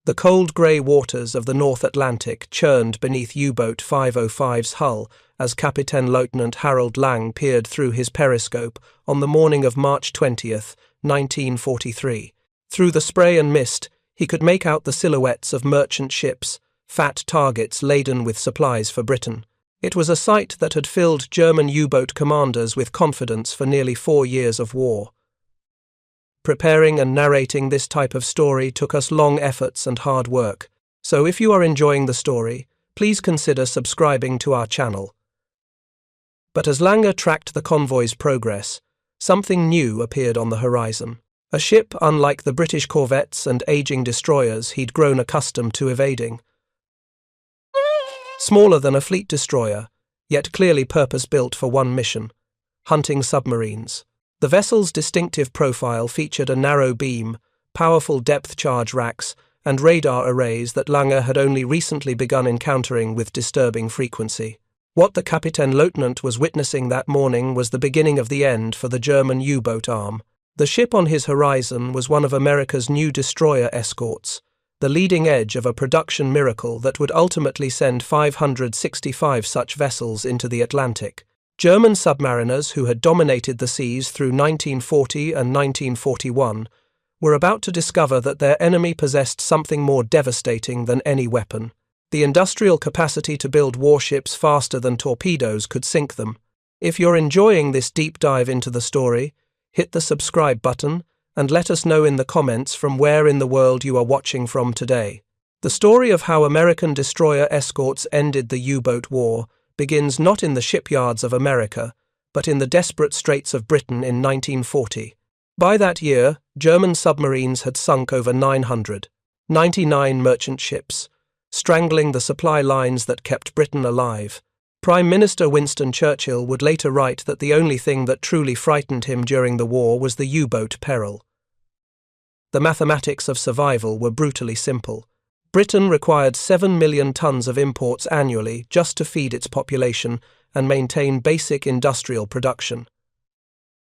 The cold grey waters of the North Atlantic churned beneath U-boat 505's hull as Captain Lieutenant Harold Lang peered through his periscope on the morning of March 20th, 1943. Through the spray and mist, he could make out the silhouettes of merchant ships, fat targets laden with supplies for Britain. It was a sight that had filled German U-boat commanders with confidence for nearly 4 years of war. Preparing and narrating this type of story took us long efforts and hard work, so if you are enjoying the story, please consider subscribing to our channel. But as Langer tracked the convoy's progress, something new appeared on the horizon. A ship unlike the British corvettes and aging destroyers he'd grown accustomed to evading. Smaller than a fleet destroyer, yet clearly purpose-built for one mission: hunting submarines. The vessel's distinctive profile featured a narrow beam, powerful depth-charge racks, and radar arrays that Langer had only recently begun encountering with disturbing frequency. What the Captain Lieutenant was witnessing that morning was the beginning of the end for the German U-boat arm. The ship on his horizon was one of America's new destroyer escorts, the leading edge of a production miracle that would ultimately send 565 such vessels into the Atlantic. German submariners, who had dominated the seas through 1940 and 1941, were about to discover that their enemy possessed something more devastating than any weapon: the industrial capacity to build warships faster than torpedoes could sink them. If you're enjoying this deep dive into the story, hit the subscribe button and let us know in the comments from where in the world you are watching from today. The story of how American destroyer escorts ended the U-boat war begins not in the shipyards of America, but in the desperate straits of Britain in 1940. By that year, German submarines had sunk over 999 merchant ships, strangling the supply lines that kept Britain alive. Prime Minister Winston Churchill would later write that the only thing that truly frightened him during the war was the U-boat peril. The mathematics of survival were brutally simple. Britain required 7 million tons of imports annually just to feed its population and maintain basic industrial production.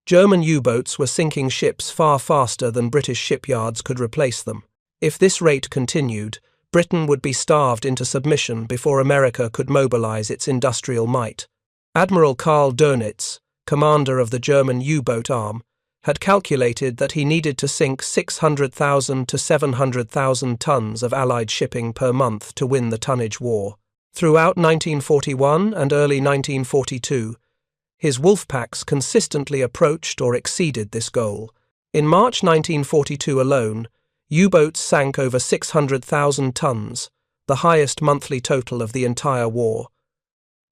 German U-boats were sinking ships far faster than British shipyards could replace them. If this rate continued, Britain would be starved into submission before America could mobilize its industrial might. Admiral Karl Dönitz, commander of the German U-boat arm, had calculated that he needed to sink 600,000 to 700,000 tons of Allied shipping per month to win the tonnage war. Throughout 1941 and early 1942, his wolf packs consistently approached or exceeded this goal. In March 1942 alone, U-boats sank over 600,000 tons, the highest monthly total of the entire war.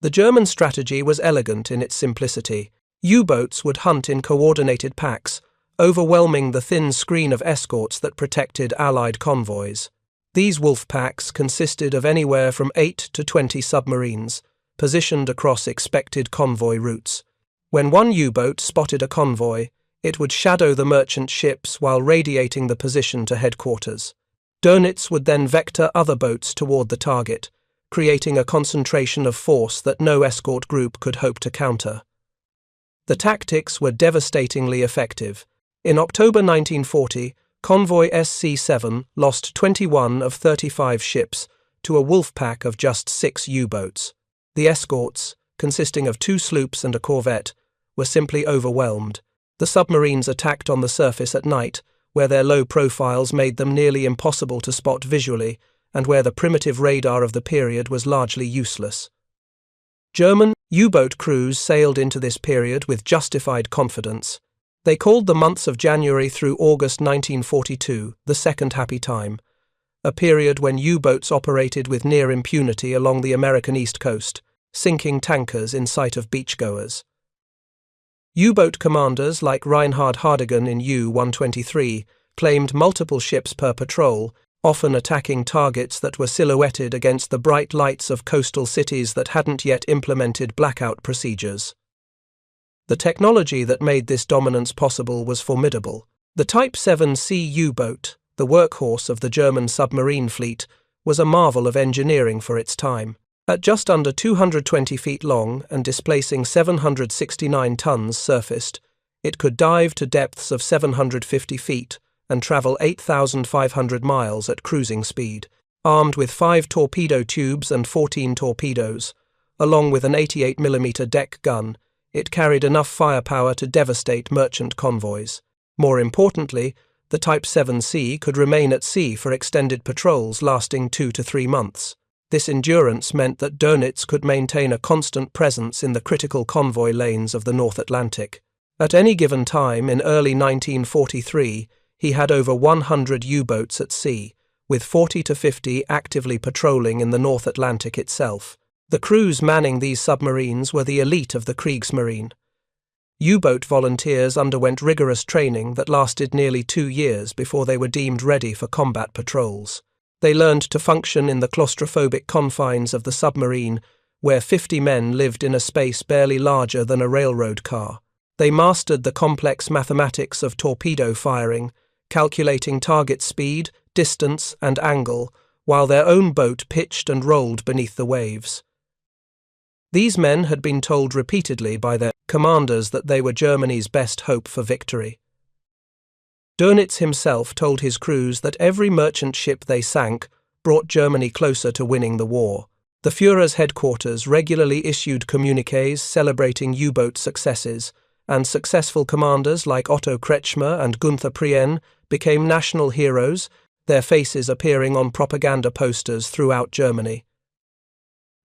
The German strategy was elegant in its simplicity. U-boats would hunt in coordinated packs, overwhelming the thin screen of escorts that protected Allied convoys. These wolf packs consisted of anywhere from 8 to 20 submarines, positioned across expected convoy routes. When one U-boat spotted a convoy, it would shadow the merchant ships while radiating the position to headquarters. Dönitz would then vector other boats toward the target, creating a concentration of force that no escort group could hope to counter. The tactics were devastatingly effective. In October 1940, convoy SC-7 lost 21 of 35 ships to a wolf pack of just 6 U-boats. The escorts, consisting of 2 sloops and a corvette, were simply overwhelmed. The submarines attacked on the surface at night, where their low profiles made them nearly impossible to spot visually, and where the primitive radar of the period was largely useless. German U-boat crews sailed into this period with justified confidence. They called the months of January through August 1942 the Second Happy Time, a period when U-boats operated with near impunity along the American East Coast, sinking tankers in sight of beachgoers. U-boat commanders like Reinhard Hardigan in U-123 claimed multiple ships per patrol, often attacking targets that were silhouetted against the bright lights of coastal cities that hadn't yet implemented blackout procedures. The technology that made this dominance possible was formidable. The Type 7C U-boat, the workhorse of the German submarine fleet, was a marvel of engineering for its time. At just under 220 feet long and displacing 769 tons surfaced, it could dive to depths of 750 feet and travel 8,500 miles at cruising speed. Armed with 5 torpedo tubes and 14 torpedoes, along with an 88mm deck gun, it carried enough firepower to devastate merchant convoys. More importantly, the Type 7C could remain at sea for extended patrols lasting 2 to 3 months. This endurance meant that Dönitz could maintain a constant presence in the critical convoy lanes of the North Atlantic. At any given time in early 1943, he had over 100 U-boats at sea, with 40 to 50 actively patrolling in the North Atlantic itself. The crews manning these submarines were the elite of the Kriegsmarine. U-boat volunteers underwent rigorous training that lasted nearly 2 years before they were deemed ready for combat patrols. They learned to function in the claustrophobic confines of the submarine, where 50 men lived in a space barely larger than a railroad car. They mastered the complex mathematics of torpedo firing, calculating target speed, distance, and angle, while their own boat pitched and rolled beneath the waves. These men had been told repeatedly by their commanders that they were Germany's best hope for victory. Dönitz himself told his crews that every merchant ship they sank brought Germany closer to winning the war. The Führer's headquarters regularly issued communiques celebrating U-boat successes, and successful commanders like Otto Kretschmer and Gunther Prien became national heroes, their faces appearing on propaganda posters throughout Germany.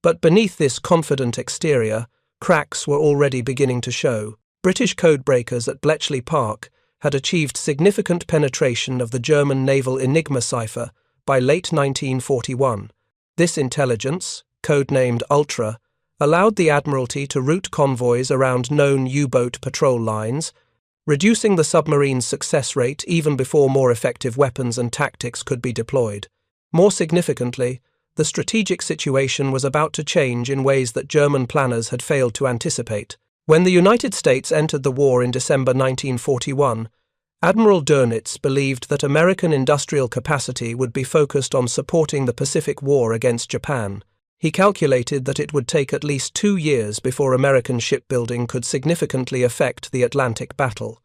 But beneath this confident exterior, cracks were already beginning to show. British codebreakers at Bletchley Park had achieved significant penetration of the German naval Enigma cipher by late 1941. This intelligence, codenamed Ultra, allowed the Admiralty to route convoys around known U-boat patrol lines, reducing the submarine's success rate even before more effective weapons and tactics could be deployed. More significantly, the strategic situation was about to change in ways that German planners had failed to anticipate. When the United States entered the war in December 1941, Admiral Dönitz believed that American industrial capacity would be focused on supporting the Pacific War against Japan. He calculated that it would take at least 2 years before American shipbuilding could significantly affect the Atlantic battle.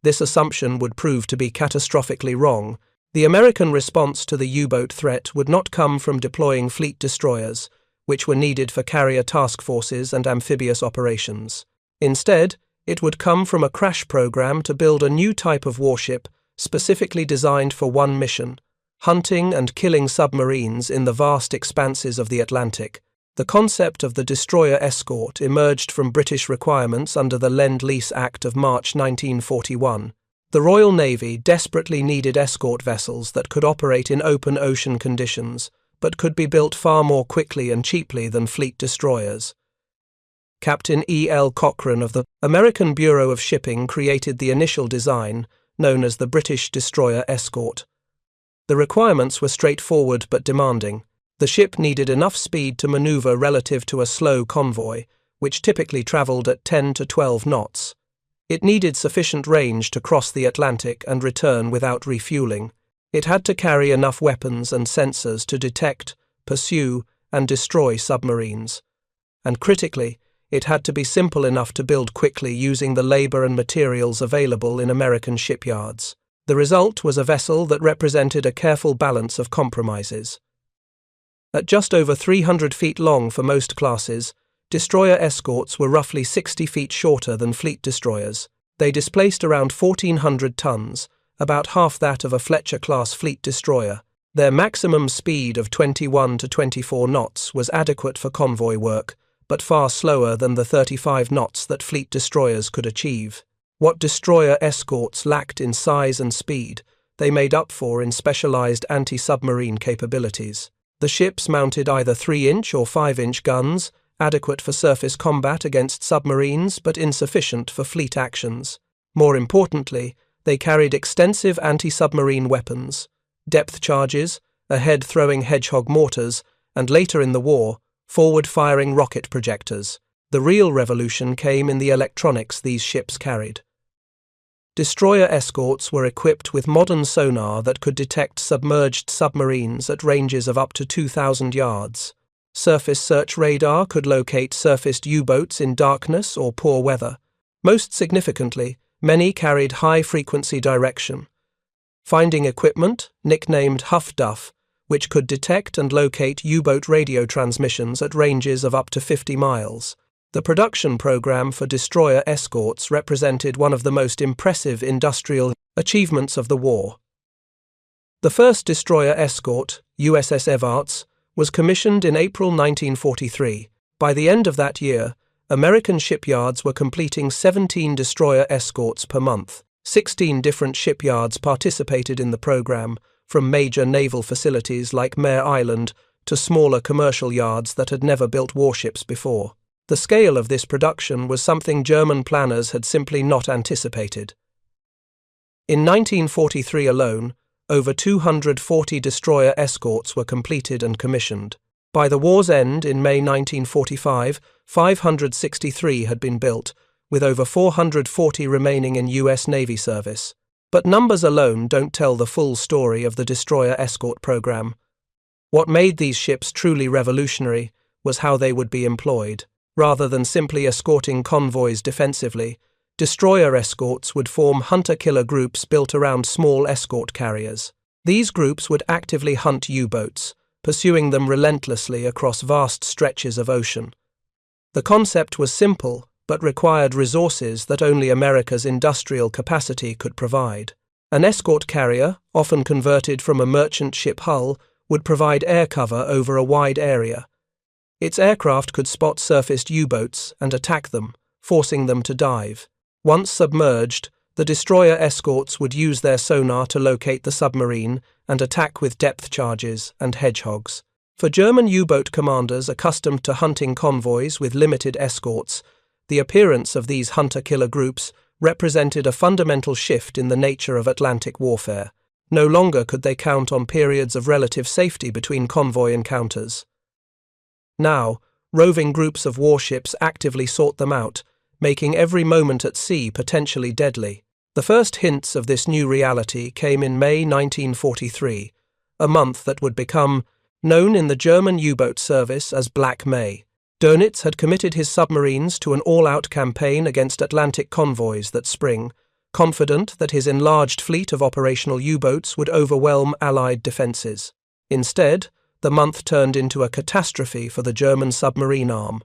This assumption would prove to be catastrophically wrong. The American response to the U-boat threat would not come from deploying fleet destroyers, which were needed for carrier task forces and amphibious operations. Instead, it would come from a crash program to build a new type of warship specifically designed for one mission: hunting and killing submarines in the vast expanses of the Atlantic. The concept of the destroyer escort emerged from British requirements under the Lend-Lease Act of March 1941. The Royal Navy desperately needed escort vessels that could operate in open ocean conditions, but could be built far more quickly and cheaply than fleet destroyers. Captain E. L. Cochrane of the American Bureau of Shipping created the initial design, known as the British Destroyer Escort. The requirements were straightforward but demanding. The ship needed enough speed to maneuver relative to a slow convoy, which typically traveled at 10 to 12 knots. It needed sufficient range to cross the Atlantic and return without refueling. It had to carry enough weapons and sensors to detect, pursue, and destroy submarines. And critically, it had to be simple enough to build quickly using the labor and materials available in American shipyards. The result was a vessel that represented a careful balance of compromises. At just over 300 feet long for most classes, destroyer escorts were roughly 60 feet shorter than fleet destroyers. They displaced around 1,400 tons, about half that of a Fletcher-class fleet destroyer. Their maximum speed of 21 to 24 knots was adequate for convoy work, but far slower than the 35 knots that fleet destroyers could achieve. What destroyer escorts lacked in size and speed, they made up for in specialized anti-submarine capabilities. The ships mounted either 3-inch or 5-inch guns, adequate for surface combat against submarines but insufficient for fleet actions. More importantly, they carried extensive anti-submarine weapons, depth charges, ahead-throwing hedgehog mortars, and later in the war, forward-firing rocket projectors. The real revolution came in the electronics these ships carried. Destroyer escorts were equipped with modern sonar that could detect submerged submarines at ranges of up to 2,000 yards. Surface search radar could locate surfaced U-boats in darkness or poor weather. Most significantly, many carried high-frequency direction. finding equipment, nicknamed Huff Duff, which could detect and locate U-boat radio transmissions at ranges of up to 50 miles. The production program for destroyer Escorts represented one of the most impressive industrial achievements of the war. The first destroyer Escort, USS Evarts, was commissioned in April 1943. By the end of that year, American shipyards were completing 17 destroyer Escorts per month. 16 different shipyards participated in the program, from major naval facilities like Mare Island to smaller commercial yards that had never built warships before. The scale of this production was something German planners had simply not anticipated. In 1943 alone, over 240 destroyer Escorts were completed and commissioned. By the war's end in May 1945, 563 had been built, with over 440 remaining in US Navy service. But numbers alone don't tell the full story of the destroyer Escort program. What made these ships truly revolutionary was how they would be employed. Rather than simply escorting convoys defensively, destroyer Escorts would form hunter-killer groups built around small escort carriers. These groups would actively hunt U-boats, pursuing them relentlessly across vast stretches of ocean. The concept was simple, but required resources that only America's industrial capacity could provide. An escort carrier, often converted from a merchant ship hull, would provide air cover over a wide area. Its aircraft could spot surfaced U-boats and attack them, forcing them to dive. Once submerged, the destroyer Escorts would use their sonar to locate the submarine and attack with depth charges and hedgehogs. For German U-boat commanders accustomed to hunting convoys with limited escorts, the appearance of these hunter-killer groups represented a fundamental shift in the nature of Atlantic warfare. No longer could they count on periods of relative safety between convoy encounters. Now, roving groups of warships actively sought them out, making every moment at sea potentially deadly. The first hints of this new reality came in May 1943, a month that would become known in the German U-boat service as Black May. Dönitz had committed his submarines to an all-out campaign against Atlantic convoys that spring, confident that his enlarged fleet of operational U-boats would overwhelm Allied defences. Instead, the month turned into a catastrophe for the German submarine arm.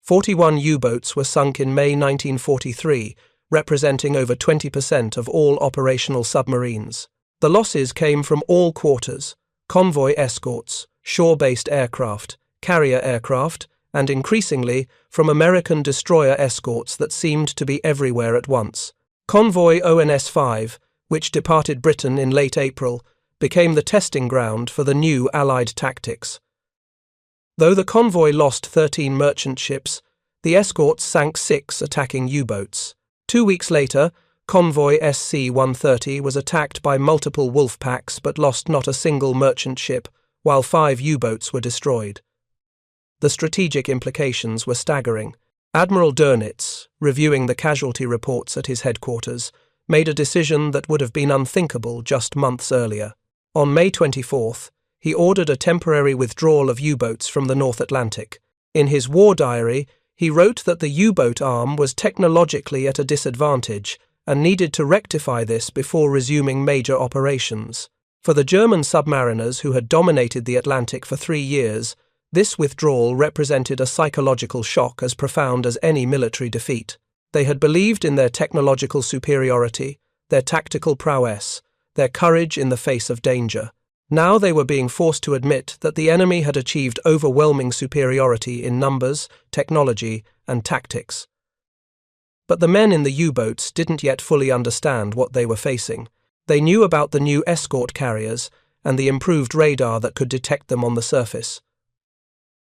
41 U-boats were sunk in May 1943, representing over 20% of all operational submarines. The losses came from all quarters: convoy escorts, shore-based aircraft, carrier aircraft, and increasingly from American destroyer escorts that seemed to be everywhere at once. Convoy ONS-5, which departed Britain in late April, became the testing ground for the new Allied tactics. Though the convoy lost 13 merchant ships, the escorts sank 6 attacking U-boats. 2 weeks later, convoy SC-130 was attacked by multiple wolf packs but lost not a single merchant ship, while 5 U-boats were destroyed. The strategic implications were staggering. Admiral Dönitz, reviewing the casualty reports at his headquarters, made a decision that would have been unthinkable just months earlier. On May 24th, he ordered a temporary withdrawal of U-boats from the North Atlantic. In his war diary, he wrote that the U-boat arm was technologically at a disadvantage and needed to rectify this before resuming major operations. For the German submariners who had dominated the Atlantic for 3 years, this withdrawal represented a psychological shock as profound as any military defeat. They had believed in their technological superiority, their tactical prowess, their courage in the face of danger. Now they were being forced to admit that the enemy had achieved overwhelming superiority in numbers, technology, and tactics. But the men in the U-boats didn't yet fully understand what they were facing. They knew about the new escort carriers and the improved radar that could detect them on the surface.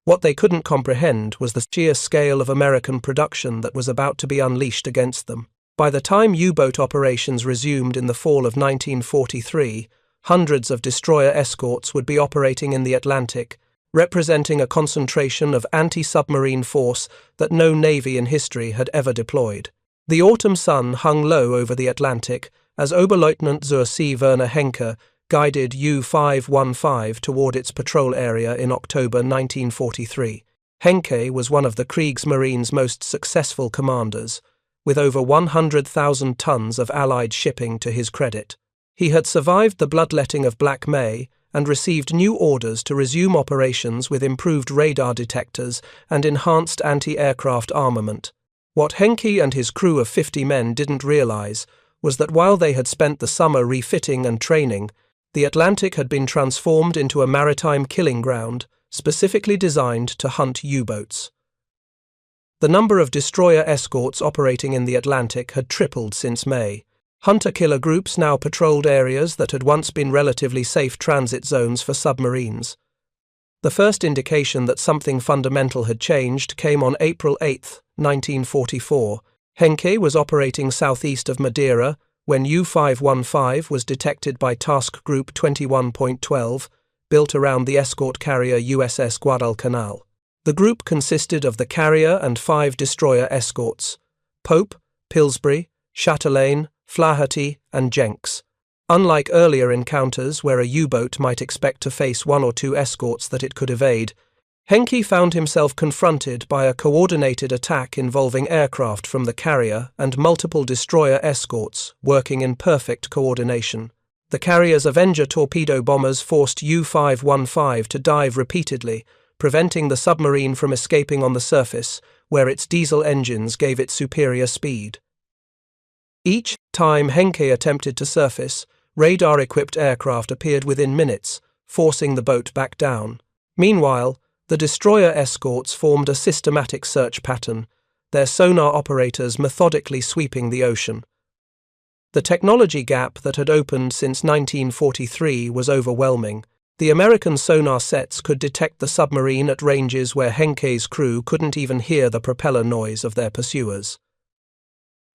What they couldn't comprehend was the sheer scale of American production that was about to be unleashed against them. By the time U-boat operations resumed in the fall of 1943, hundreds of destroyer escorts would be operating in the Atlantic, representing a concentration of anti-submarine force that no navy in history had ever deployed. The autumn sun hung low over the Atlantic as Oberleutnant zur See Werner Henke guided U-515 toward its patrol area in October 1943. Henke was one of the Kriegsmarine's most successful commanders, with over 100,000 tons of Allied shipping to his credit. He had survived the bloodletting of Black May and received new orders to resume operations with improved radar detectors and enhanced anti-aircraft armament. What Henke and his crew of 50 men didn't realize was that while they had spent the summer refitting and training, the Atlantic had been transformed into a maritime killing ground, specifically designed to hunt U-boats. The number of destroyer escorts operating in the Atlantic had tripled since May. Hunter-killer groups now patrolled areas that had once been relatively safe transit zones for submarines. The first indication that something fundamental had changed came on April 8, 1944. Henke was operating southeast of Madeira when U-515 was detected by Task Group 21.12, built around the escort carrier USS Guadalcanal. The group consisted of the carrier and 5 destroyer escorts: Pope, Pillsbury, Chatelaine, Flaherty, and Jenks. Unlike earlier encounters where a U-boat might expect to face 1 or 2 escorts that it could evade, Henke found himself confronted by a coordinated attack involving aircraft from the carrier and multiple destroyer escorts working in perfect coordination. The carrier's Avenger torpedo bombers forced U-515 to dive repeatedly, preventing the submarine from escaping on the surface, where its diesel engines gave it superior speed. Each time Henke attempted to surface, radar-equipped aircraft appeared within minutes, forcing the boat back down. Meanwhile, the destroyer escorts formed a systematic search pattern, their sonar operators methodically sweeping the ocean. The technology gap that had opened since 1943 was overwhelming. The American sonar sets could detect the submarine at ranges where Henke's crew couldn't even hear the propeller noise of their pursuers.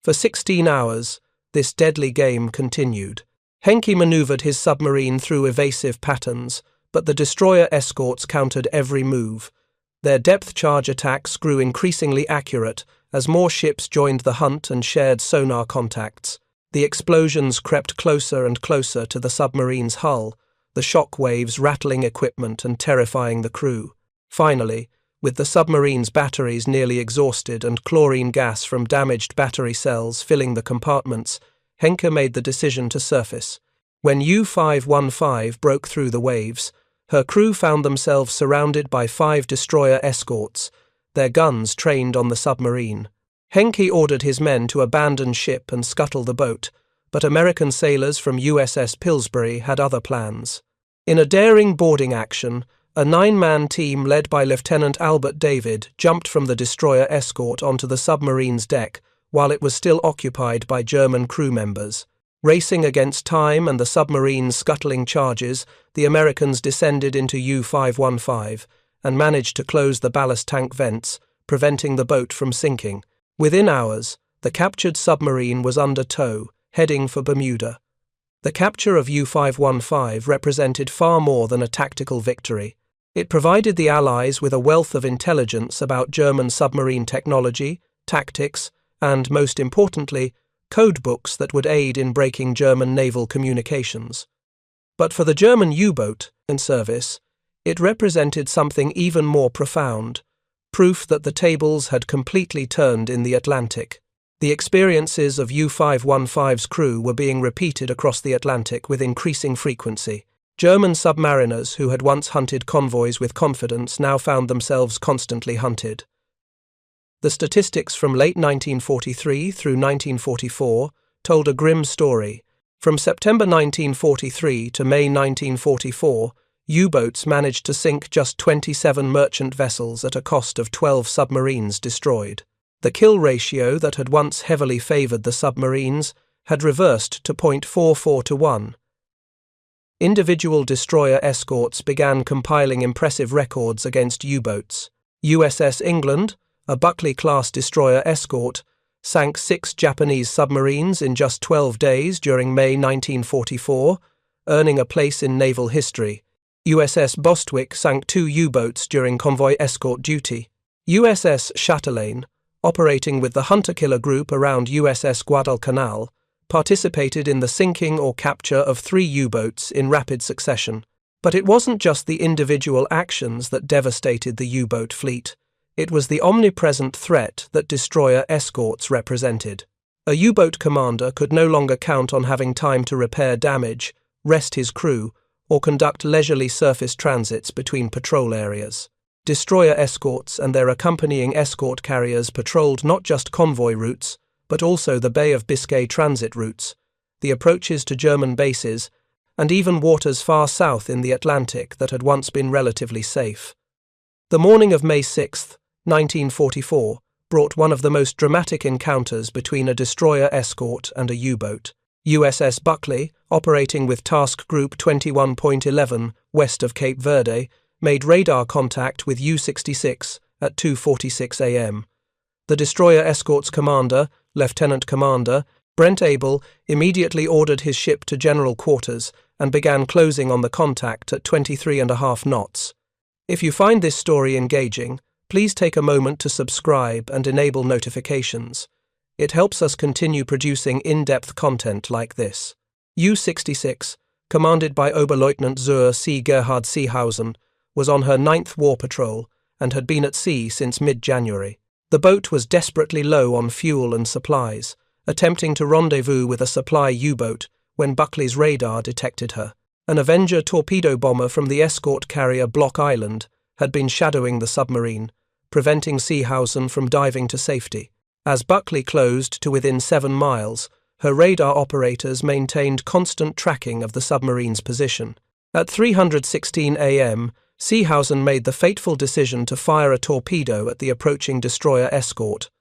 For 16 hours, this deadly game continued. Henke maneuvered his submarine through evasive patterns, but the destroyer escorts countered every move. Their depth charge attacks grew increasingly accurate as more ships joined the hunt and shared sonar contacts. The explosions crept closer and closer to the submarine's hull, the shock waves rattling equipment and terrifying the crew. Finally, with the submarine's batteries nearly exhausted and chlorine gas from damaged battery cells filling the compartments, Henke made the decision to surface. When U-515 broke through the waves, her crew found themselves surrounded by 5 destroyer escorts, their guns trained on the submarine. Henke ordered his men to abandon ship and scuttle the boat, but American sailors from USS Pillsbury had other plans. In a daring boarding action, a 9-man team led by Lieutenant Albert David jumped from the destroyer escort onto the submarine's deck while it was still occupied by German crew members. Racing against time and the submarine's scuttling charges, the Americans descended into U-515 and managed to close the ballast tank vents, preventing the boat from sinking. Within hours, the captured submarine was under tow, heading for Bermuda. The capture of U-515 represented far more than a tactical victory. It provided the Allies with a wealth of intelligence about German submarine technology, tactics, and, most importantly, codebooks that would aid in breaking German naval communications. But for the German U-boat in service, it represented something even more profound, proof that the tables had completely turned in the Atlantic. The experiences of U-515's crew were being repeated across the Atlantic with increasing frequency. German submariners who had once hunted convoys with confidence now found themselves constantly hunted. The statistics from late 1943 through 1944 told a grim story. From September 1943 to May 1944, U-boats managed to sink just 27 merchant vessels at a cost of 12 submarines destroyed. The kill ratio that had once heavily favored the submarines had reversed to 0.44 to 1. Individual destroyer escorts began compiling impressive records against U-boats. USS England, a Buckley-class destroyer escort, sank 6 Japanese submarines in just 12 days during May 1944, earning a place in naval history. USS Bostwick sank 2 U-boats during convoy escort duty. USS Chatelaine, operating with the hunter-killer group around USS Guadalcanal, participated in the sinking or capture of 3 U-boats in rapid succession. But it wasn't just the individual actions that devastated the U-boat fleet. It was the omnipresent threat that destroyer escorts represented. A U-boat commander could no longer count on having time to repair damage, rest his crew, or conduct leisurely surface transits between patrol areas. Destroyer escorts and their accompanying escort carriers patrolled not just convoy routes, but also the Bay of Biscay transit routes, the approaches to German bases, and even waters far south in the Atlantic that had once been relatively safe. The morning of May 6, 1944, brought one of the most dramatic encounters between a destroyer escort and a U-boat. USS Buckley, operating with Task Group 21.11 west of Cape Verde, made radar contact with U-66 at 2:46 a.m. The destroyer escort's commander, Lieutenant Commander Brent Abel, immediately ordered his ship to general quarters and began closing on the contact at 23.5 knots. If you find this story engaging, please take a moment to subscribe and enable notifications. It helps us continue producing in-depth content like this. U-66, commanded by Oberleutnant zur See Gerhard Seehausen, was on her 9th war patrol and had been at sea since mid-January. The boat was desperately low on fuel and supplies, attempting to rendezvous with a supply U-boat when Buckley's radar detected her. An Avenger torpedo bomber from the escort carrier Block Island had been shadowing the submarine, preventing Seehausen from diving to safety. As Buckley closed to within 7 miles, her radar operators maintained constant tracking of the submarine's position. At 3:16 a.m., Seehausen made the fateful decision to fire a torpedo at the approaching destroyer escort.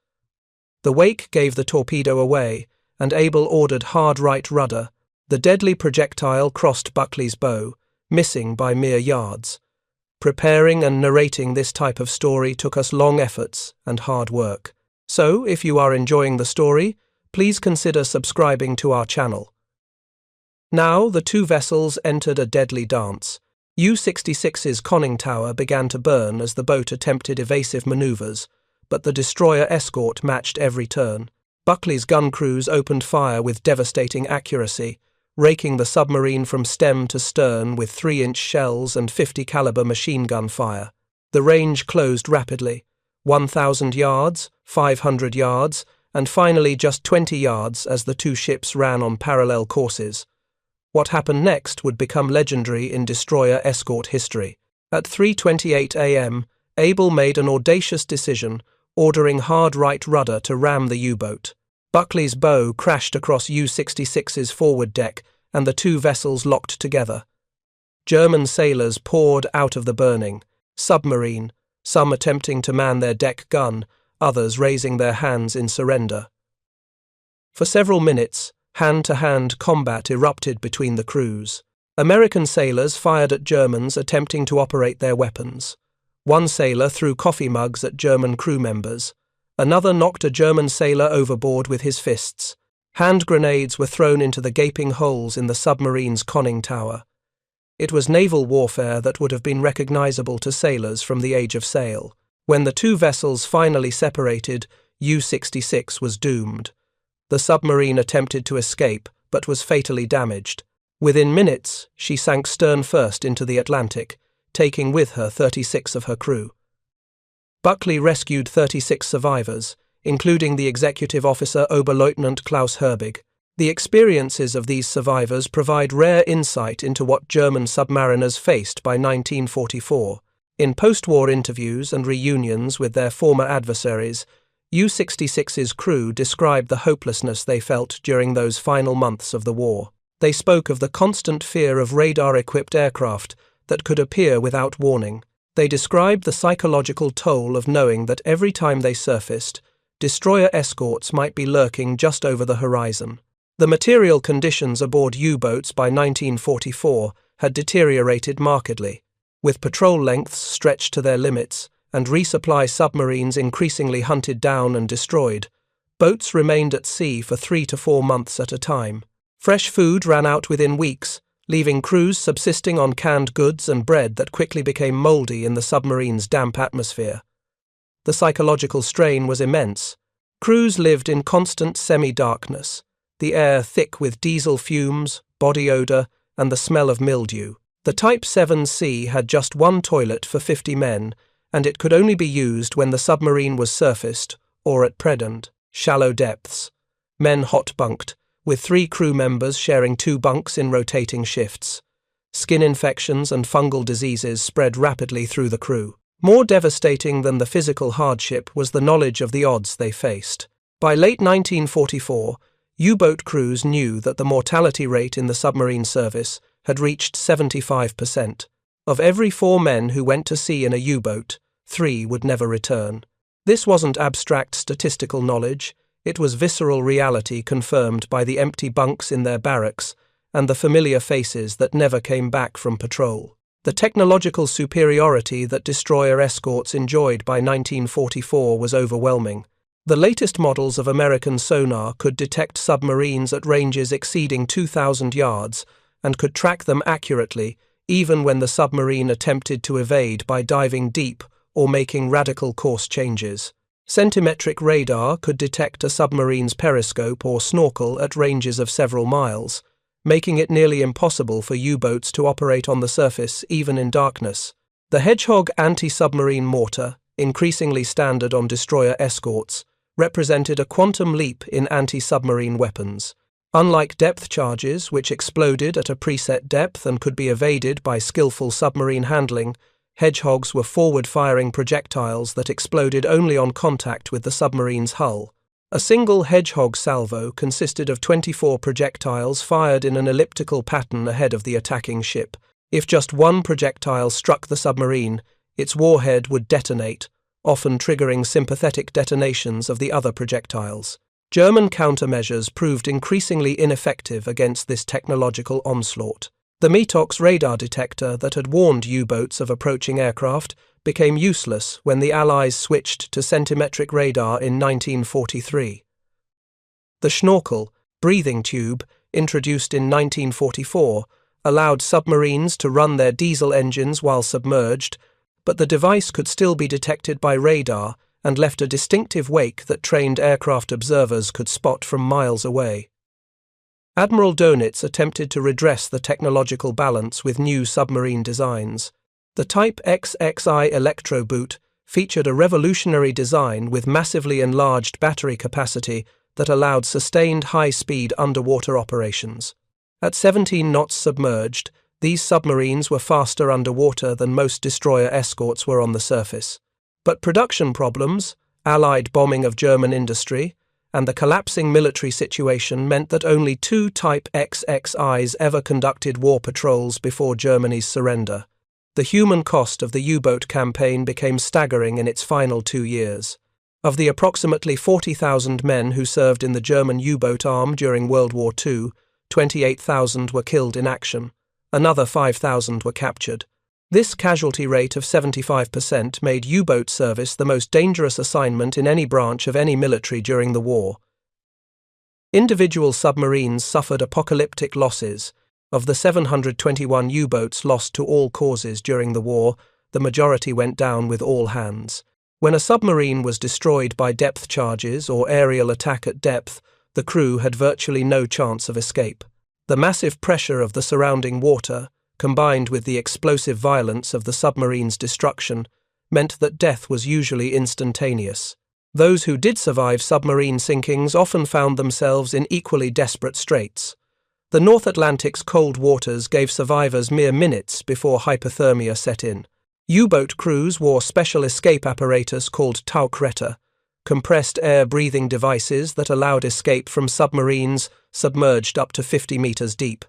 The wake gave the torpedo away, and Abel ordered hard right rudder. The deadly projectile crossed Buckley's bow, missing by mere yards. Preparing and narrating this type of story took us long efforts and hard work. So, if you are enjoying the story, please consider subscribing to our channel. Now, the two vessels entered a deadly dance. U-66's conning tower began to burn as the boat attempted evasive maneuvers, but the destroyer escort matched every turn. Buckley's gun crews opened fire with devastating accuracy, raking the submarine from stem to stern with 3-inch shells and 50-caliber machine gun fire. The range closed rapidly, 1,000 yards, 500 yards, and finally just 20 yards as the two ships ran on parallel courses. What happened next would become legendary in destroyer escort history. At 3:28 a.m., Abel made an audacious decision, ordering hard right rudder to ram the U-boat. Buckley's bow crashed across U-66's forward deck, and the two vessels locked together. German sailors poured out of the burning submarine, some attempting to man their deck gun, others raising their hands in surrender. For several minutes, hand-to-hand combat erupted between the crews. American sailors fired at Germans attempting to operate their weapons. One sailor threw coffee mugs at German crew members. Another knocked a German sailor overboard with his fists. Hand grenades were thrown into the gaping holes in the submarine's conning tower. It was naval warfare that would have been recognizable to sailors from the age of sail. When the two vessels finally separated, U-66 was doomed. The submarine attempted to escape, but was fatally damaged. Within minutes, she sank stern first into the Atlantic, taking with her 36 of her crew. Buckley rescued 36 survivors, including the executive officer Oberleutnant Klaus Herbig. The experiences of these survivors provide rare insight into what German submariners faced by 1944. In post-war interviews and reunions with their former adversaries, U-66's crew described the hopelessness they felt during those final months of the war. They spoke of the constant fear of radar-equipped aircraft that could appear without warning. They described the psychological toll of knowing that every time they surfaced, destroyer escorts might be lurking just over the horizon. The material conditions aboard U-boats by 1944 had deteriorated markedly. With patrol lengths stretched to their limits, and resupply submarines increasingly hunted down and destroyed, boats remained at sea for 3 to 4 months at a time. Fresh food ran out within weeks, leaving crews subsisting on canned goods and bread that quickly became mouldy in the submarine's damp atmosphere. The psychological strain was immense. Crews lived in constant semi-darkness, the air thick with diesel fumes, body odor, and the smell of mildew. The Type 7C had just one toilet for 50 men, and it could only be used when the submarine was surfaced or at predant, shallow depths. men hot-bunked, with 3 crew members sharing 2 bunks in rotating shifts. Skin infections and fungal diseases spread rapidly through the crew. More devastating than the physical hardship was the knowledge of the odds they faced. By late 1944, U-boat crews knew that the mortality rate in the submarine service had reached 75%. Of every 4 men who went to sea in a U-boat, 3 would never return. This wasn't abstract statistical knowledge, it was visceral reality confirmed by the empty bunks in their barracks and the familiar faces that never came back from patrol. The technological superiority that destroyer escorts enjoyed by 1944 was overwhelming. The latest models of American sonar could detect submarines at ranges exceeding 2,000 yards and could track them accurately even when the submarine attempted to evade by diving deep or making radical course changes. Centimetric radar could detect a submarine's periscope or snorkel at ranges of several miles, making it nearly impossible for U-boats to operate on the surface even in darkness. The Hedgehog anti-submarine mortar, increasingly standard on destroyer escorts, represented a quantum leap in anti-submarine weapons. Unlike depth charges, which exploded at a preset depth and could be evaded by skillful submarine handling, Hedgehogs were forward-firing projectiles that exploded only on contact with the submarine's hull. A single Hedgehog salvo consisted of 24 projectiles fired in an elliptical pattern ahead of the attacking ship. If just one projectile struck the submarine, its warhead would detonate, often triggering sympathetic detonations of the other projectiles. German countermeasures proved increasingly ineffective against this technological onslaught. The Metox radar detector that had warned U-boats of approaching aircraft became useless when the Allies switched to centimetric radar in 1943. The Schnorkel, breathing tube, introduced in 1944, allowed submarines to run their diesel engines while submerged, but the device could still be detected by radar and left a distinctive wake that trained aircraft observers could spot from miles away. Admiral Dönitz attempted to redress the technological balance with new submarine designs. The Type XXI electro-boot featured a revolutionary design with massively enlarged battery capacity that allowed sustained high-speed underwater operations. At 17 knots submerged, these submarines were faster underwater than most destroyer escorts were on the surface. But production problems, Allied bombing of German industry, and the collapsing military situation meant that only 2 Type XXIs ever conducted war patrols before Germany's surrender. The human cost of the U-boat campaign became staggering in its final 2 years. Of the approximately 40,000 men who served in the German U-boat arm during World War II, 28,000 were killed in action. Another 5,000 were captured. This casualty rate of 75% made U-boat service the most dangerous assignment in any branch of any military during the war. Individual submarines suffered apocalyptic losses. Of the 721 U-boats lost to all causes during the war, the majority went down with all hands. When a submarine was destroyed by depth charges or aerial attack at depth, the crew had virtually no chance of escape. The massive pressure of the surrounding water, combined with the explosive violence of the submarine's destruction, meant that death was usually instantaneous. Those who did survive submarine sinkings often found themselves in equally desperate straits. The North Atlantic's cold waters gave survivors mere minutes before hypothermia set in. U-boat crews wore special escape apparatus called Tauchretter, compressed air breathing devices that allowed escape from submarines submerged up to 50 meters deep.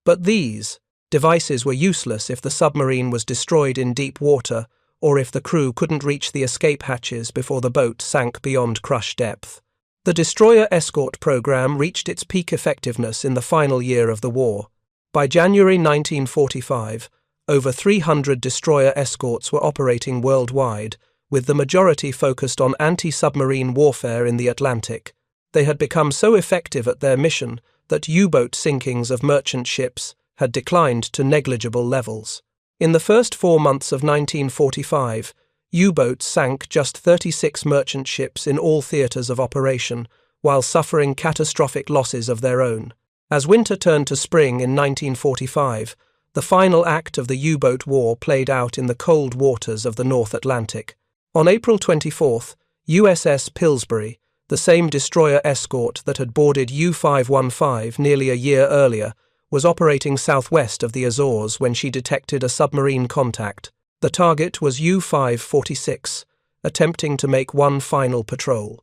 But these devices were useless if the submarine was destroyed in deep water or if the crew couldn't reach the escape hatches before the boat sank beyond crush depth. The destroyer escort program reached its peak effectiveness in the final year of the war. By January 1945, over 300 destroyer escorts were operating worldwide, with the majority focused on anti-submarine warfare in the Atlantic. They had become so effective at their mission that U-boat sinkings of merchant ships had declined to negligible levels. In the first 4 months of 1945, U-boats sank just 36 merchant ships in all theatres of operation, while suffering catastrophic losses of their own. As winter turned to spring in 1945, the final act of the U-boat war played out in the cold waters of the North Atlantic. On April 24th, USS Pillsbury, the same destroyer Escort that had boarded U-515 nearly a year earlier, was operating southwest of the Azores when she detected a submarine contact. The target was U-546, attempting to make one final patrol.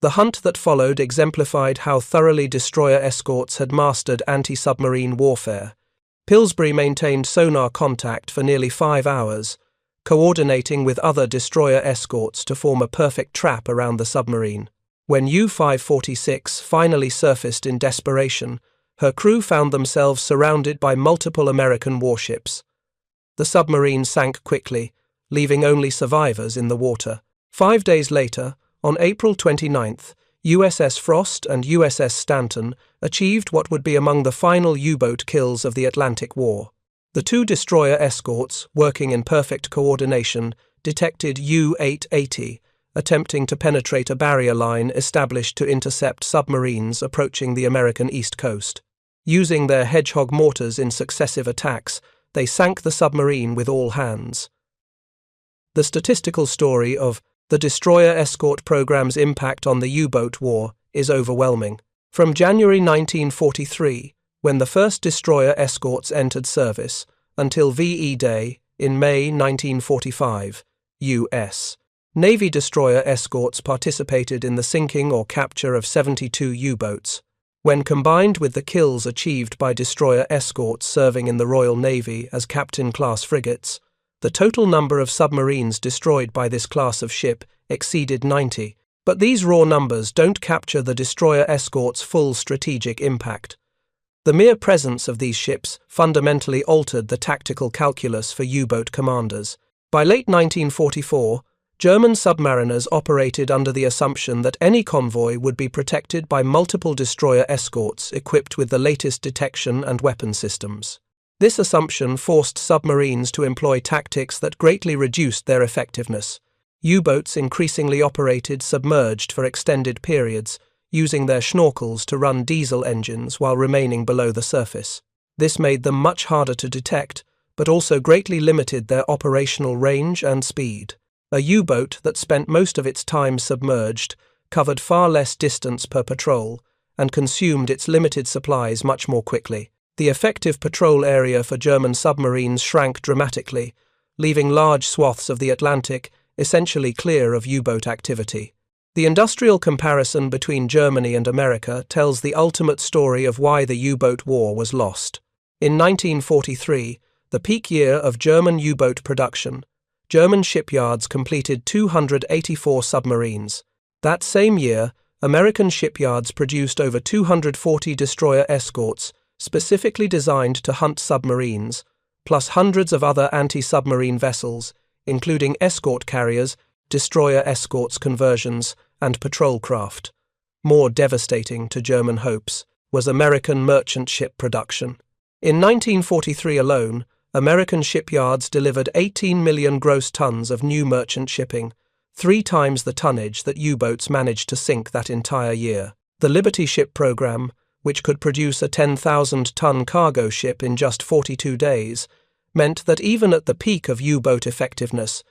The hunt that followed exemplified how thoroughly destroyer escorts had mastered anti-submarine warfare. Pillsbury maintained sonar contact for nearly 5 hours, coordinating with other destroyer escorts to form a perfect trap around the submarine. When U-546 finally surfaced in desperation, her crew found themselves surrounded by multiple American warships. The submarine sank quickly, leaving only survivors in the water. 5 days later, on April 29th, USS Frost and USS Stanton achieved what would be among the final U-boat kills of the Atlantic War. The two destroyer escorts, working in perfect coordination, detected U-880, attempting to penetrate a barrier line established to intercept submarines approaching the American East Coast. Using their Hedgehog mortars in successive attacks, they sank the submarine with all hands. The statistical story of the destroyer escort program's impact on the U-boat war is overwhelming. From January 1943, when the first destroyer escorts entered service, until VE Day in May 1945, U.S. Navy destroyer escorts participated in the sinking or capture of 72 U-boats. When combined with the kills achieved by destroyer escorts serving in the Royal Navy as captain-class frigates, the total number of submarines destroyed by this class of ship exceeded 90. But these raw numbers don't capture the destroyer escort's full strategic impact. The mere presence of these ships fundamentally altered the tactical calculus for U-boat commanders. By late 1944, German submariners operated under the assumption that any convoy would be protected by multiple destroyer escorts equipped with the latest detection and weapon systems. This assumption forced submarines to employ tactics that greatly reduced their effectiveness. U-boats increasingly operated submerged for extended periods, using their schnorkels to run diesel engines while remaining below the surface. This made them much harder to detect, but also greatly limited their operational range and speed. A U-boat that spent most of its time submerged covered far less distance per patrol and consumed its limited supplies much more quickly. The effective patrol area for German submarines shrank dramatically, leaving large swaths of the Atlantic essentially clear of U-boat activity. The industrial comparison between Germany and America tells the ultimate story of why the U-boat war was lost. In 1943, the peak year of German U-boat production, German shipyards completed 284 submarines. That same year, American shipyards produced over 240 destroyer escorts specifically designed to hunt submarines, plus hundreds of other anti-submarine vessels, including escort carriers, destroyer escorts conversions, and patrol craft. More devastating to German hopes was American merchant ship production. In 1943 alone, American shipyards delivered 18 million gross tons of new merchant shipping, 3 times the tonnage that U-boats managed to sink that entire year. The Liberty ship program, which could produce a 10,000-ton cargo ship in just 42 days, meant that even at the peak of U-boat effectiveness,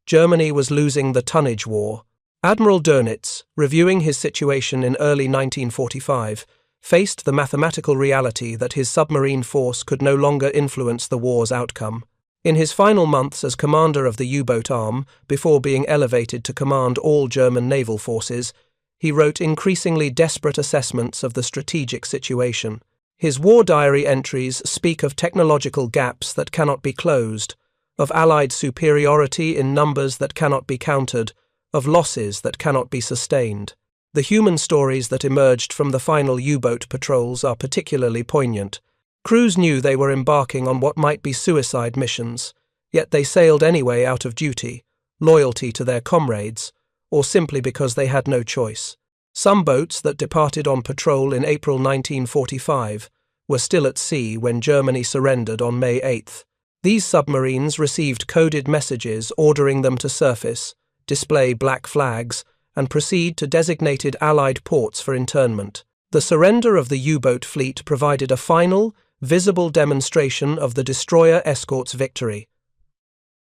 Germany was losing the tonnage war. Admiral Dönitz, reviewing his situation in early 1945, faced the mathematical reality that his submarine force could no longer influence the war's outcome. In his final months as commander of the U-boat arm, before being elevated to command all German naval forces, he wrote increasingly desperate assessments of the strategic situation. His war diary entries speak of technological gaps that cannot be closed, of Allied superiority in numbers that cannot be countered, of losses that cannot be sustained. The human stories that emerged from the final U-boat patrols are particularly poignant. Crews knew they were embarking on what might be suicide missions, yet they sailed anyway out of duty, loyalty to their comrades, or simply because they had no choice. Some boats that departed on patrol in April 1945 were still at sea when Germany surrendered on May 8. These submarines received coded messages ordering them to surface, display black flags, and proceed to designated Allied ports for internment. The surrender of the U-boat fleet provided a final, visible demonstration of the destroyer escort's victory.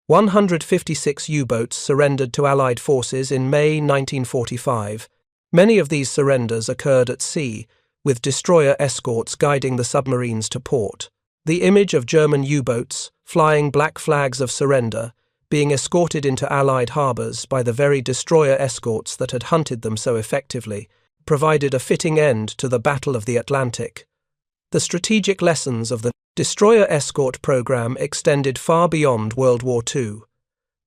156 U-boats surrendered to Allied forces in May 1945, Many of these surrenders occurred at sea, with destroyer escorts guiding the submarines to port. The image of German U-boats, flying black flags of surrender, being escorted into Allied harbours by the very destroyer escorts that had hunted them so effectively, provided a fitting end to the Battle of the Atlantic. The strategic lessons of the destroyer escort program extended far beyond World War II.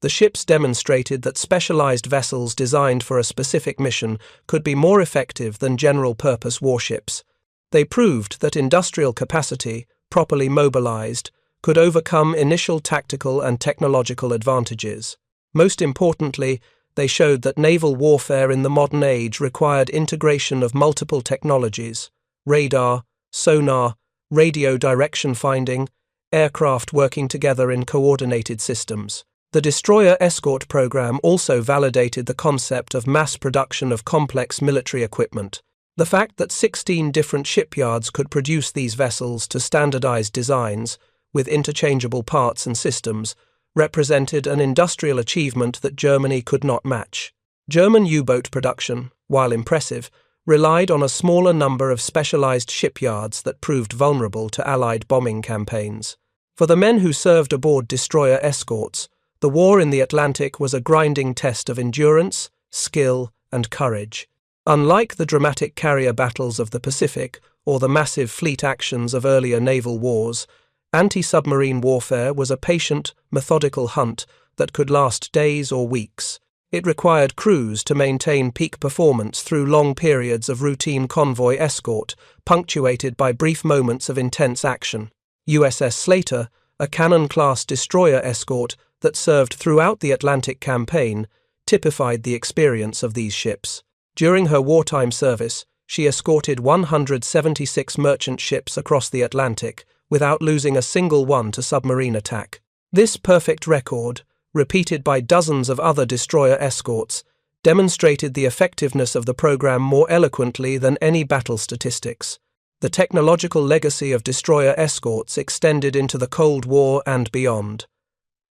The ships demonstrated that specialized vessels designed for a specific mission could be more effective than general-purpose warships. They proved that industrial capacity, properly mobilized, could overcome initial tactical and technological advantages. Most importantly, they showed that naval warfare in the modern age required integration of multiple technologies: radar, sonar, radio direction finding, aircraft working together in coordinated systems. The destroyer escort program also validated the concept of mass production of complex military equipment. The fact that 16 different shipyards could produce these vessels to standardized designs, with interchangeable parts and systems, represented an industrial achievement that Germany could not match. German U-boat production, while impressive, relied on a smaller number of specialized shipyards that proved vulnerable to Allied bombing campaigns. For the men who served aboard destroyer escorts, the war in the Atlantic was a grinding test of endurance, skill, and courage. Unlike the dramatic carrier battles of the Pacific or the massive fleet actions of earlier naval wars, anti-submarine warfare was a patient, methodical hunt that could last days or weeks. It required crews to maintain peak performance through long periods of routine convoy escort, punctuated by brief moments of intense action. USS Slater, a Cannon-class destroyer escort that served throughout the Atlantic campaign, typified the experience of these ships. During her wartime service, she escorted 176 merchant ships across the Atlantic without losing a single one to submarine attack. This perfect record, repeated by dozens of other destroyer escorts, demonstrated the effectiveness of the program more eloquently than any battle statistics. The technological legacy of destroyer escorts extended into the Cold War and beyond.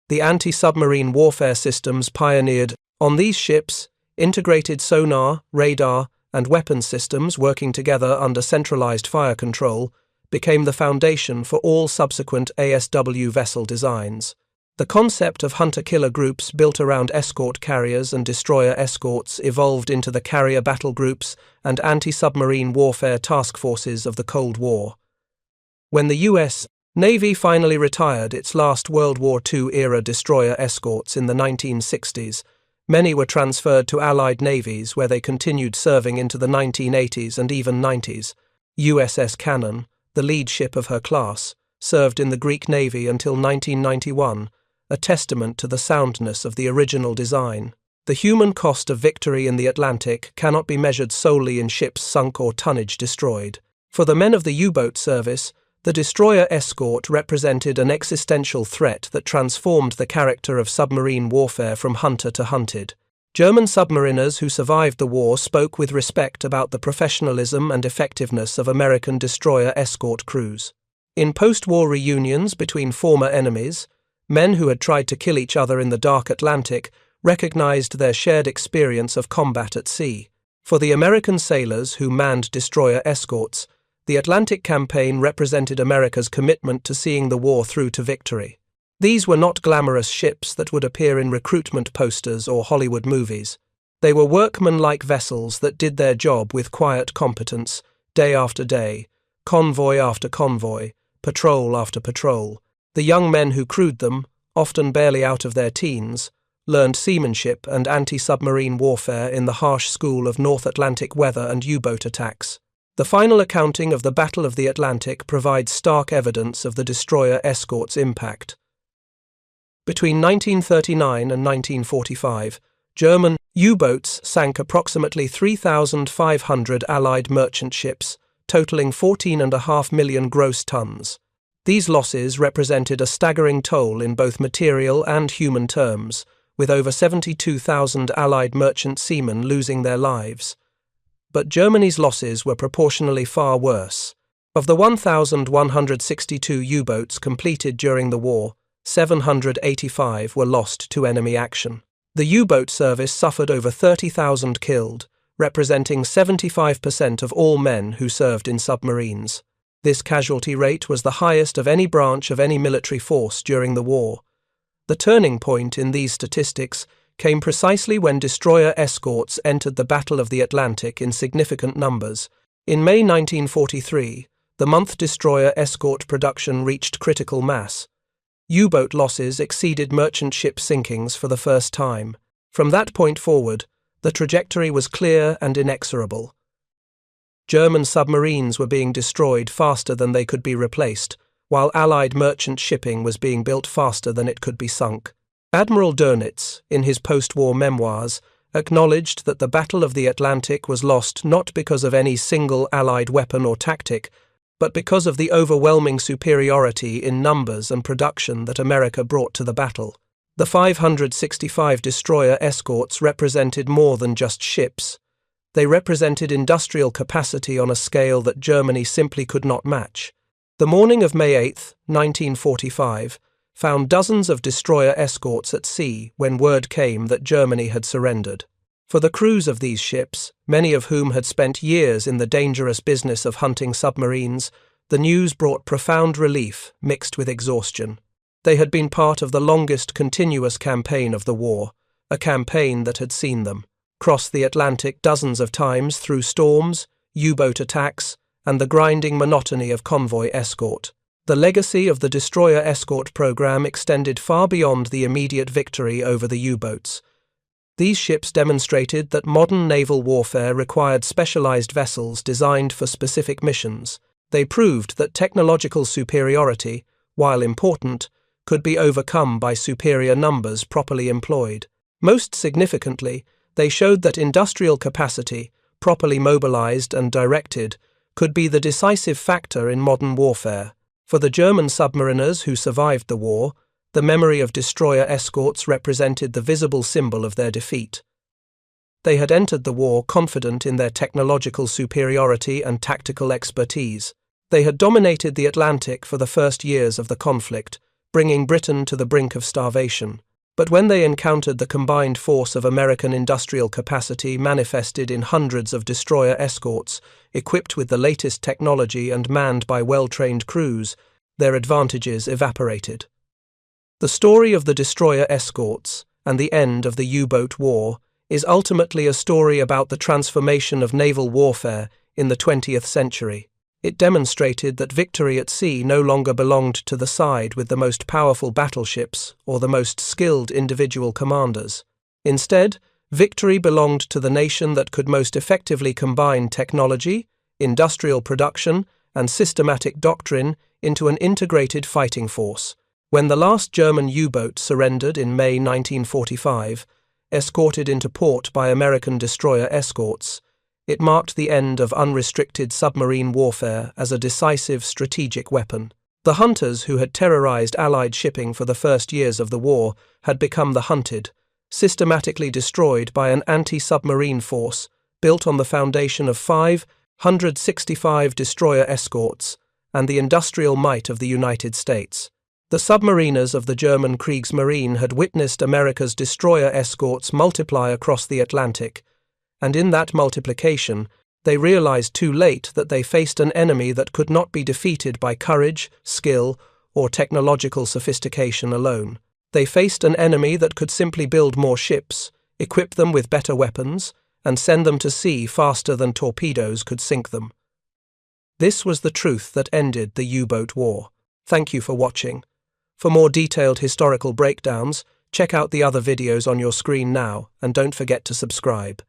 The anti-submarine warfare systems pioneered on these ships, integrated sonar, radar, and weapons systems working together under centralized fire control, became the foundation for all subsequent ASW vessel designs. The concept of hunter-killer groups built around escort carriers and destroyer escorts evolved into the carrier battle groups and anti-submarine warfare task forces of the Cold War. When the U.S. Navy finally retired its last World War II-era destroyer escorts in the 1960s, many were transferred to Allied navies where they continued serving into the 1980s and even 90s. USS Cannon, the lead ship of her class, served in the Greek Navy until 1991, a testament to the soundness of the original design. The human cost of victory in the Atlantic cannot be measured solely in ships sunk or tonnage destroyed. For the men of the U-boat service, the destroyer escort represented an existential threat that transformed the character of submarine warfare from hunter to hunted. German submariners who survived the war spoke with respect about the professionalism and effectiveness of American destroyer escort crews. In post-war reunions between former enemies, men who had tried to kill each other in the dark Atlantic recognized their shared experience of combat at sea. For the American sailors who manned destroyer escorts, the Atlantic campaign represented America's commitment to seeing the war through to victory. These were not glamorous ships that would appear in recruitment posters or Hollywood movies. They were workmanlike vessels that did their job with quiet competence, day after day, convoy after convoy, patrol after patrol. The young men who crewed them, often barely out of their teens, learned seamanship and anti-submarine warfare in the harsh school of North Atlantic weather and U-boat attacks. The final accounting of the Battle of the Atlantic provides stark evidence of the destroyer escort's impact. Between 1939 and 1945, German U-boats sank approximately 3,500 Allied merchant ships, totaling 14.5 million gross tons. These losses represented a staggering toll in both material and human terms, with over 72,000 Allied merchant seamen losing their lives. But Germany's losses were proportionally far worse. Of the 1,162 U-boats completed during the war, 785 were lost to enemy action. The U-boat service suffered over 30,000 killed, representing 75% of all men who served in submarines. This casualty rate was the highest of any branch of any military force during the war. The turning point in these statistics came precisely when destroyer escorts entered the Battle of the Atlantic in significant numbers. In May 1943, the month destroyer escort production reached critical mass. U-boat losses exceeded merchant ship sinkings for the first time. From that point forward, the trajectory was clear and inexorable. German submarines were being destroyed faster than they could be replaced, while Allied merchant shipping was being built faster than it could be sunk. Admiral Dönitz, in his post-war memoirs, acknowledged that the Battle of the Atlantic was lost not because of any single Allied weapon or tactic, but because of the overwhelming superiority in numbers and production that America brought to the battle. The 565 destroyer escorts represented more than just ships. They represented industrial capacity on a scale that Germany simply could not match. The morning of May 8, 1945, found dozens of destroyer escorts at sea when word came that Germany had surrendered. For the crews of these ships, many of whom had spent years in the dangerous business of hunting submarines, the news brought profound relief mixed with exhaustion. They had been part of the longest continuous campaign of the war, a campaign that had seen them cross the Atlantic dozens of times through storms, U-boat attacks, and the grinding monotony of convoy escort. The legacy of the destroyer escort program extended far beyond the immediate victory over the U-boats. These ships demonstrated that modern naval warfare required specialized vessels designed for specific missions. They proved that technological superiority, while important, could be overcome by superior numbers properly employed. Most significantly, they showed that industrial capacity, properly mobilized and directed, could be the decisive factor in modern warfare. For the German submariners who survived the war, the memory of destroyer escorts represented the visible symbol of their defeat. They had entered the war confident in their technological superiority and tactical expertise. They had dominated the Atlantic for the first years of the conflict, bringing Britain to the brink of starvation. But when they encountered the combined force of American industrial capacity manifested in hundreds of destroyer escorts, equipped with the latest technology and manned by well-trained crews, their advantages evaporated. The story of the destroyer escorts and the end of the U-boat war is ultimately a story about the transformation of naval warfare in the 20th century. It demonstrated that victory at sea no longer belonged to the side with the most powerful battleships or the most skilled individual commanders. Instead, victory belonged to the nation that could most effectively combine technology, industrial production, and systematic doctrine into an integrated fighting force. When the last German U-boat surrendered in May 1945, escorted into port by American destroyer escorts, it marked the end of unrestricted submarine warfare as a decisive strategic weapon. The hunters who had terrorized Allied shipping for the first years of the war had become the hunted, systematically destroyed by an anti-submarine force built on the foundation of 565 destroyer escorts and the industrial might of the United States. The submariners of the German Kriegsmarine had witnessed America's destroyer escorts multiply across the Atlantic, and in that multiplication, they realized too late that they faced an enemy that could not be defeated by courage, skill, or technological sophistication alone. They faced an enemy that could simply build more ships, equip them with better weapons, and send them to sea faster than torpedoes could sink them. This was the truth that ended the U-boat war. Thank you for watching. For more detailed historical breakdowns, check out the other videos on your screen now, and don't forget to subscribe.